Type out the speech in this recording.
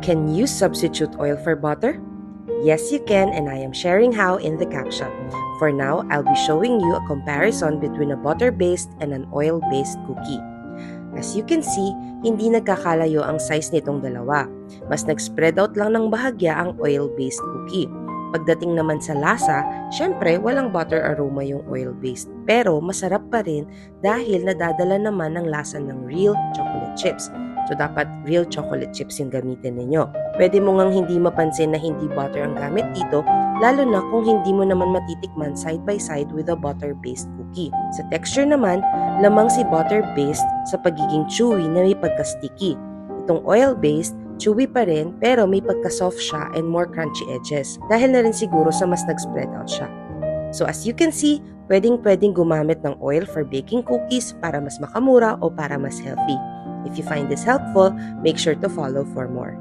Can you substitute oil for butter? Yes, you can, and I am sharing how in the caption. For now, I'll be showing you a comparison between a butter-based and an oil-based cookie. As you can see, hindi nagkakalayo ang size nitong dalawa. Mas nag-spread out lang ng bahagya ang oil-based cookie. Pagdating naman sa lasa, syempre walang butter aroma yung oil-based. Pero masarap pa rin dahil nadadala naman ng lasa ng real chocolate chips. So dapat real chocolate chips yung gamitin ninyo. Pwede mo ngang hindi mapansin na hindi butter ang gamit dito, lalo na kung hindi mo naman matitikman side by side with a butter-based cookie. Sa texture naman, lamang si butter-based sa pagiging chewy na may pagka-sticky. Itong oil-based, chewy pa rin pero may pagka-soft siya and more crunchy edges dahil na rin siguro sa mas nag-spread out siya. So as you can see, pwedeng gumamit ng oil for baking cookies para mas makamura o para mas healthy. If you find this helpful, make sure to follow for more.